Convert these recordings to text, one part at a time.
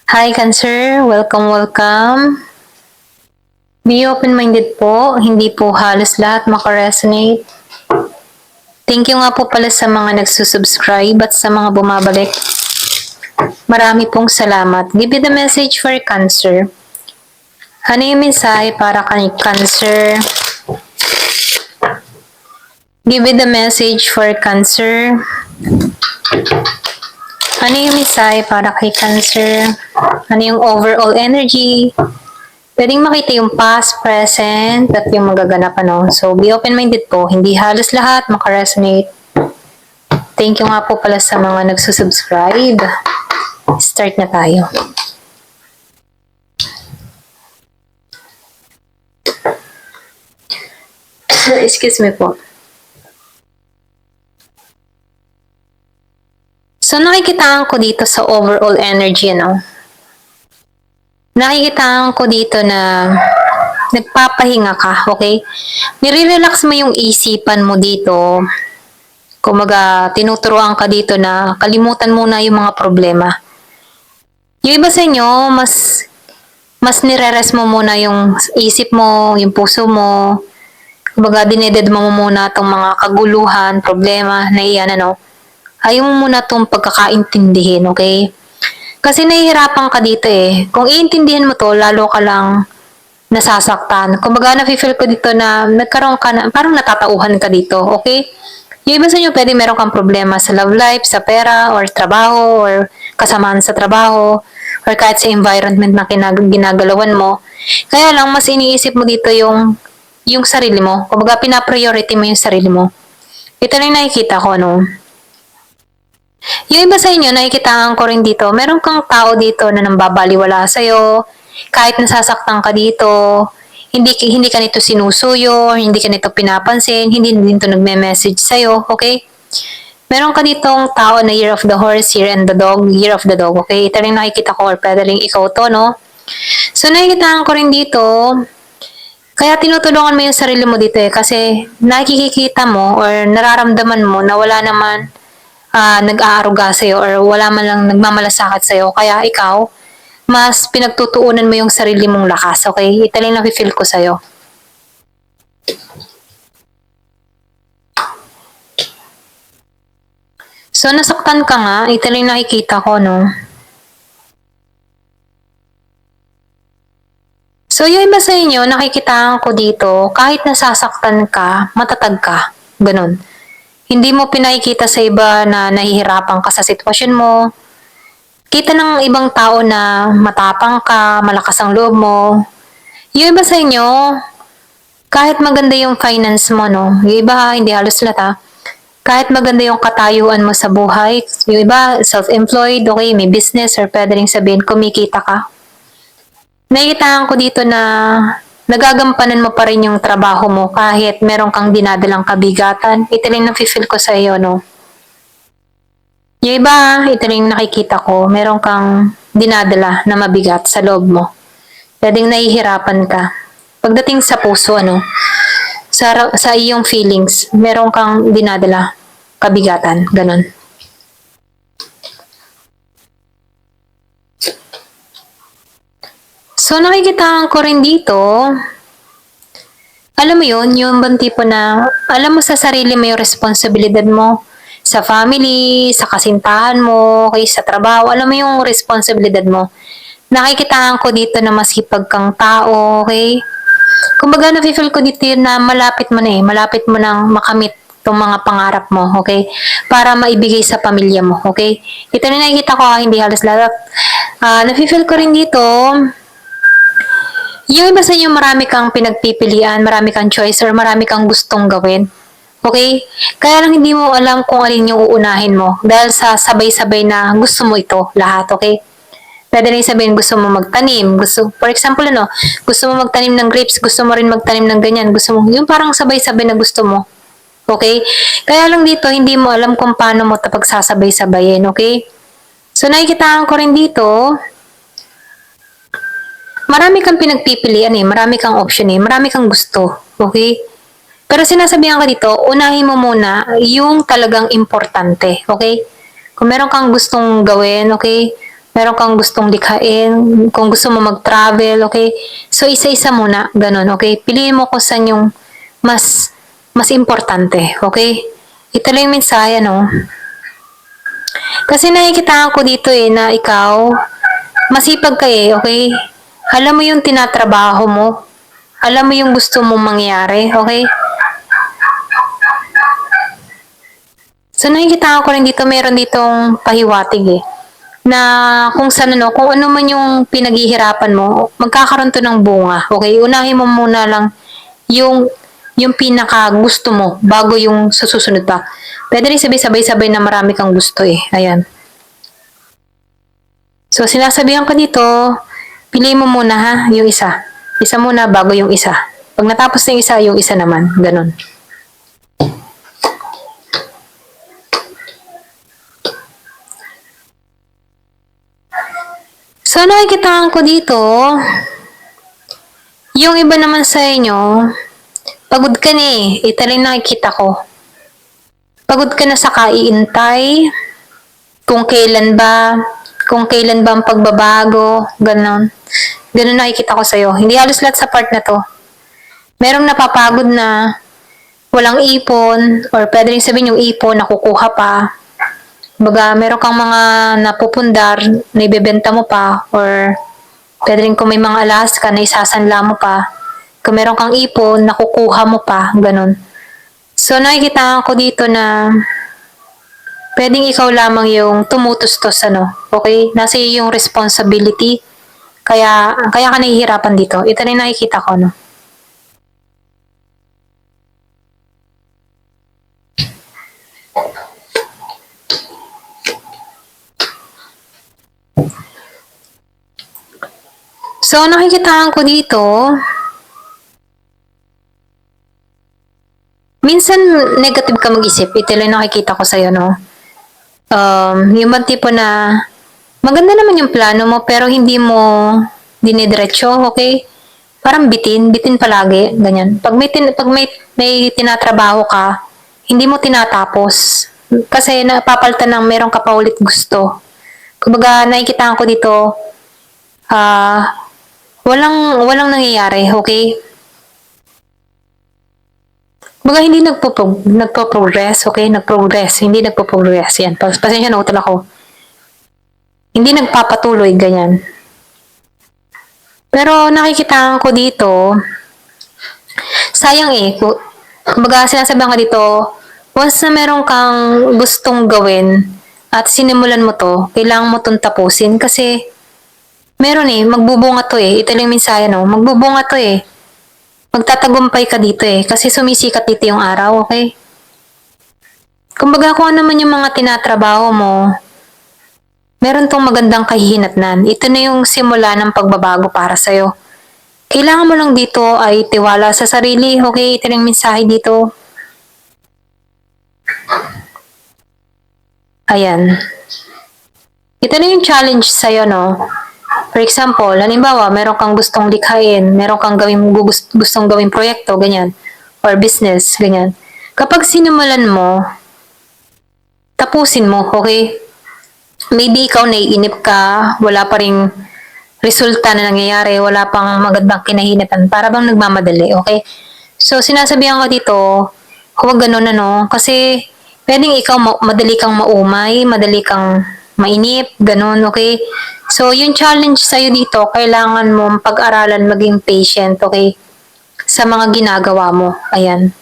Hi, Cancer. Welcome, welcome. Be open-minded po. Hindi po halos lahat makaresonate. Thank you nga po pala sa mga nagsusubscribe at sa mga bumabalik. Marami pong salamat. Give me the message for Cancer. Ano yung mensahe para kay Cancer? Give me the message for Cancer. Ano yung mensahe para kay Cancer? Ano yung overall energy? Pwedeng makita yung past, present, at yung magaganap So, be open-minded po. Hindi halos lahat makaresonate. Thank you nga po pala sa mga nagsusubscribe. Start na tayo. Excuse me po. So, nakikitaan ko dito sa overall energy, Nakikitaan ko dito na nagpapahinga ka, okay? Nire-relax mo yung isipan mo dito. Kumaga, tinuturuan ka dito na kalimutan muna yung mga problema. Yung iba sa inyo, mas nire-rest mo muna yung isip mo, yung puso mo. Kumbaga, dinededma mo muna itong mga kaguluhan, problema, na iyan, Ayaw mo muna itong pagkakaintindihin, okay? Kasi nahihirapan ka dito eh. Kung iintindihan mo to, lalo ka lang nasasaktan. Kumbaga, nafe-feel ko dito na nagkaroon ka na, parang natatauhan ka dito, okay? Yung iba sa inyo, pwede meron kang problema sa love life, sa pera, or trabaho, or kasamaan sa trabaho, or kahit sa environment na ginagalawan mo. Kaya lang, mas iniisip mo dito yung sarili mo. Kumbaga, pinapriority mo yung sarili mo. Ito lang nakikita ko, Yung iba sa inyo, nakikitaan ko rin dito, meron kang tao dito na nambabaliwala sa'yo, kahit nasasaktan ka dito, hindi ka nito sinusuyo, hindi ka nito pinapansin, hindi nito nagme-message sa'yo, okay? Meron ka ditong tao na Year of the Horse, Year of the Dog, okay? Ito rin nakikita ko, or pwede rin ikaw to, So, nakikitaan ko rin dito, kaya tinutulungan mo yung sarili mo dito kasi nakikita mo or nararamdaman mo na wala naman nag-aaruga sa'yo or wala man lang nagmamalasakit sa'yo. Kaya ikaw, mas pinagtutuunan mo yung sarili mong lakas, okay? Ito lang nafe-feel ko sa'yo. So, nasaktan ka nga, ito lang nakikita ko, So, yung iba sa inyo, nakikitaan ko dito, kahit nasasaktan ka, matatag ka. Ganun. Hindi mo pinakikita sa iba na nahihirapan ka sa sitwasyon mo. Kita ng ibang tao na matapang ka, malakas ang loob mo. Yung iba sa inyo, kahit maganda yung finance mo, Yung iba, hindi halos lahat, Kahit maganda yung katayuan mo sa buhay, yung iba, self-employed, okay, may business, or pwede rin sabihin, kumikita ka. Nakikitaan ko dito na nagagampanan mo pa rin yung trabaho mo kahit meron kang dinadalang kabigatan. Ito rin nafe-feel ko sa iyo, Yung iba, ito rin nakikita ko, meron kang dinadala na mabigat sa loob mo. Pwedeng nahihirapan ka. Pagdating sa puso, sa iyong feelings, meron kang dinadala kabigatan, ganun. So, nakikitaan ko rin dito, alam mo yun, yung bang tipo na, alam mo sa sarili mo yung responsibilidad mo, sa family, sa kasintahan mo, okay, sa trabaho, alam mo yung responsibilidad mo. Nakikitaan ko dito na masipag kang tao, okay? Kumbaga, nafe-feel ko dito na malapit mo nang makamit itong mga pangarap mo, okay? Para maibigay sa pamilya mo, okay? Ito na nakikita ko, hindi halos lahat. Nafe-feel ko rin dito, yung iba sa inyo marami kang pinagpipilian, marami kang choice, or marami kang gustong gawin. Okay? Kaya lang hindi mo alam kung alin yung uunahin mo dahil sa sabay-sabay na gusto mo ito lahat, okay? Pwede rin sabihin gusto mo magtanim, for example, gusto mo magtanim ng grapes, gusto mo rin magtanim ng ganyan, gusto mo, yung parang sabay-sabay na gusto mo. Okay? Kaya lang dito, hindi mo alam kung paano mo ito pagsasabay-sabayin, okay? So, nakikitaan ko rin dito, marami kang pinagpipilian marami kang option marami kang gusto, okay? Pero sinasabihan ka dito, unahin mo muna yung talagang importante, okay? Kung meron kang gustong gawin, okay? meron kang gustong likhain, kung gusto mo mag-travel, okay? So, isa-isa muna, ganun, okay? Piliin mo kung saan yung mas importante, okay? Ito lang yung mensahe, no? Kasi nakikita ko dito na ikaw, masipag ka okay? Alam mo yung tinatrabaho mo. Alam mo yung gusto mong mangyari, okay? So nakikita ko rin dito, meron ditong pahiwatig na kung saan kung ano man yung pinaghihirapan mo, magkakaroon to ng bunga, okay? Unahin mo muna lang yung pinaka gusto mo bago yung sa susunod pa. Pwede rin sabay-sabay na marami kang gusto Ayan. So, sinasabihan ko dito, piliin mo muna yung isa. Isa muna bago yung isa. Pag natapos na yung isa naman. Ganun. So, nakikitaan ko dito, yung iba naman sa inyo, pagod ka na Ito lang nakikita ko. Pagod ka na sa kaiintay, kung kailan ba ang pagbabago, ganun. Ganun nakikita ko sa'yo. Hindi halos lahat sa part na to. Merong napapagod na walang ipon, or pwede rin sabihin yung ipon, nakukuha pa. Baga, meron kang mga napupundar, na ibebenta mo pa, or pwede rin kung may mga alas ka na isasanla mo pa. Kung meron kang ipon, nakukuha mo pa, ganun. So, nakikita ko dito na pwedeng ikaw lamang yung tumutustos, okay? Nasa iyo yung responsibility, kaya ka nahihirapan dito. Ito na yung nakikita ko, So, nakikitaan ko dito, minsan negative ka mag-isip. Ito lang nakikita ko sa'yo, yung bang tipo na, maganda naman yung plano mo, pero hindi mo dinidiretso, okay? Parang bitin palagi, ganyan. Pag may tinatrabaho ka, hindi mo tinatapos. Kasi napapalitan ng meron ka pa ulit gusto. Kumbaga, nakikitaan ko dito, walang nangyayari, okay? Kumbaga, hindi nagpo-progress, okay? Hindi nagpo-progress. Yan. Pasensya na, utol ako. Hindi nagpapatuloy, ganyan. Pero nakikita ko dito, sayang kumbaga, sinasabihan ka dito, once na meron kang gustong gawin at sinimulan mo to, kailangan mo itong tapusin kasi meron magbubunga to Ito lang yung mensahe, magbubunga to Magtatagumpay ka dito kasi sumisikat dito yung araw, okay? Kumbaga, kung ano man yung mga tinatrabaho mo, meron tong magandang kahihinatnan. Ito na yung simula ng pagbabago para sa'yo. Kailangan mo lang dito ay tiwala sa sarili, okay? Ito na yung mensahe dito. Ayan. Ito na yung challenge sa'yo, For example, halimbawa, meron kang gustong likhain, meron kang gustong gawing proyekto, ganyan, or business, ganyan. Kapag sinimulan mo, tapusin mo, okay? Maybe ikaw naiinip ka, wala pa ring resulta na nangyayari, wala pang magandang kinahinatan, para bang nagmamadali, okay? So, sinasabihan ko dito, huwag ganun kasi pwedeng ikaw madali kang maumay, madali kang mainip, ganun, okay? So, yung challenge sa'yo dito, kailangan mo pag-aralan maging patient, okay? Sa mga ginagawa mo. Ayan.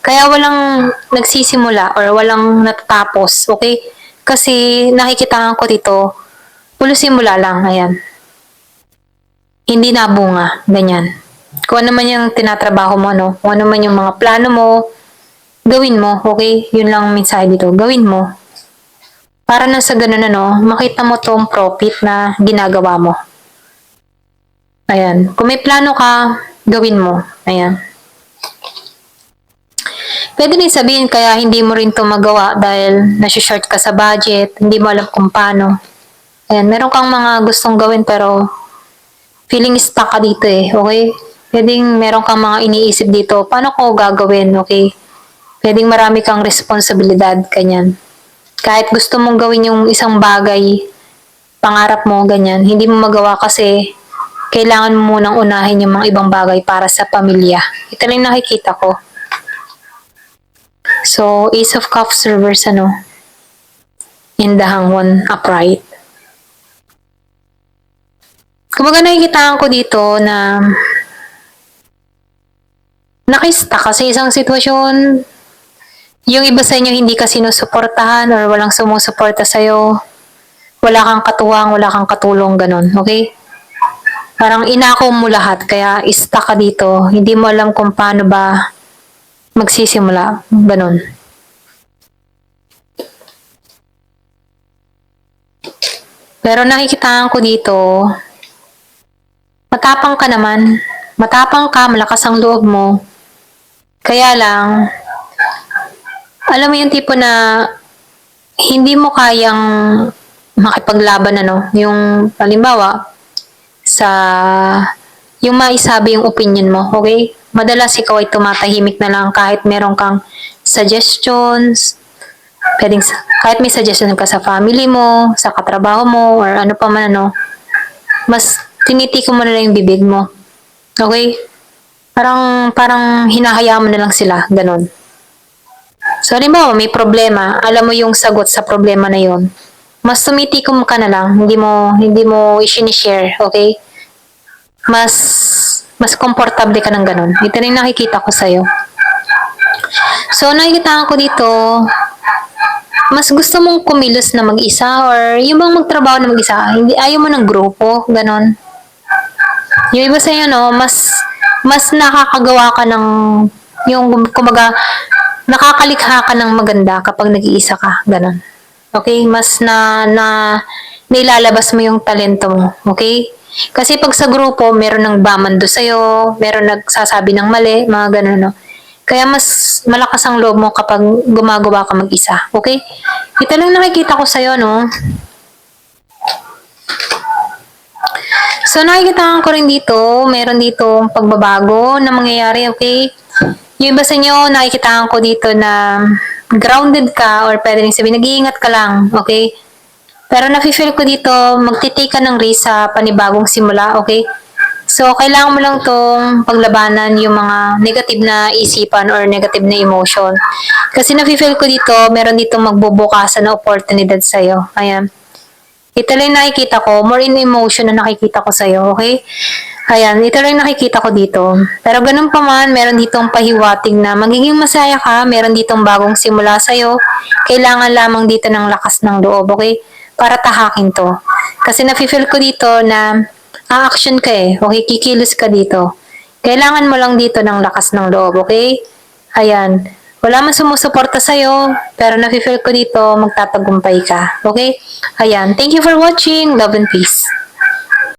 Kaya walang nagsisimula or walang natatapos, okay? Kasi nakikita ko dito, puro simula lang, ayan. Hindi nabunga, ganyan. Kung ano man yung tinatrabaho mo, Kung ano man yung mga plano mo, gawin mo, okay? Yun lang ang mensahe dito, gawin mo. Para na sa ganun makita mo tong profit na ginagawa mo. Ayan. Kung may plano ka, gawin mo. Ayan. Pwede rin sabihin kaya hindi mo rin to magawa dahil nasi-short ka sa budget, hindi mo alam kung paano. Ayan. Meron kang mga gustong gawin pero feeling stuck ka dito okay? Pwedeng meron kang mga iniisip dito, paano ko gagawin, okay? Pwedeng marami kang responsibilidad, kanyan. Kahit gusto mong gawin yung isang bagay, pangarap mo, ganyan, hindi mo magawa kasi kailangan mo munang unahin yung mga ibang bagay para sa pamilya. Ito lang yung nakikita ko. So, Ace of Cups reverse, in the Hanged upright. Kumbaga nakikitaan ko dito na naka-stuck ka sa isang sitwasyon. Yung iba sa inyo hindi ka sinusuportahan or walang sumusuporta sa'yo. Wala kang katuwang, wala kang katulong, ganun. Okay? Parang inako mo lahat, kaya stuck ka dito. Hindi mo alam kung paano ba magsisimula. Ganun. Pero nakikitaan ko dito, matapang ka naman. Matapang ka, malakas ang loob mo. Kaya lang, alam mo yung tipo na hindi mo kayang makipaglaban, yung halimbawa, sa yung maisabi yung opinion mo, okay? Madalas ikaw ay tumatahimik na lang kahit meron kang suggestions, pwedeng, kahit may suggestion ka sa family mo, sa katrabaho mo, or ano pa man, mas tinitiko mo na lang yung bibig mo. Okay? Parang hinahayaan mo na lang sila, ganun. So, halimbawa, may problema, alam mo yung sagot sa problema na yon, mas tumitikom ka na lang, hindi mo i-share, okay? Mas komportable ka ng ganun. Ito na yung nakikita ko sa'yo. So, nakikita ko dito, mas gusto mong kumilos na mag-isa or yung bang magtrabaho na mag-isa, hindi, ayaw mo ng grupo, ganun. Yung iba sa'yo, mas nakakagawa ka ng, yung, kumbaga, nakakalikha ka ng maganda kapag nag-iisa ka, ganun. Okay? Mas nailalabas mo yung talento mo. Okay? Kasi pag sa grupo, meron nang bamando sa'yo, meron nagsasabi ng mali, mga ganun, no? Kaya mas malakas ang loob mo kapag gumagawa ka mag-isa. Okay? Ito lang nakikita ko sa'yo, no? So, nakikita ko rin dito, meron dito pagbabago na mangyayari, okay? Yung iba sa inyo, nakikita ko dito na grounded ka or pwede rin sabihin, nag-iingat ka lang, okay? Pero nafe-feel ko dito, magtitake ka ng risk sa panibagong simula, okay? So, kailangan mo lang tong paglabanan yung mga negative na isipan or negative na emotion. Kasi nafe-feel ko dito, meron dito magbubukasan na oportunidad sa'yo. Ayan. Ito lang nakikita ko, more in emotion na nakikita ko sa'yo, okay? Ayan, ito lang nakikita ko dito. Pero ganun pa man, meron ditong pahiwatig na magiging masaya ka, meron ditong bagong simula sa'yo. Kailangan lamang dito ng lakas ng loob, okay? Para tahakin to. Kasi nafe-feel ko dito na a-action ka okay? Kikilos ka dito. Kailangan mo lang dito ng lakas ng loob, okay? Ayan. Wala man sumusuporta sa'yo, pero nafe-feel ko dito magtatagumpay ka, okay? Ayan. Thank you for watching. Love and peace.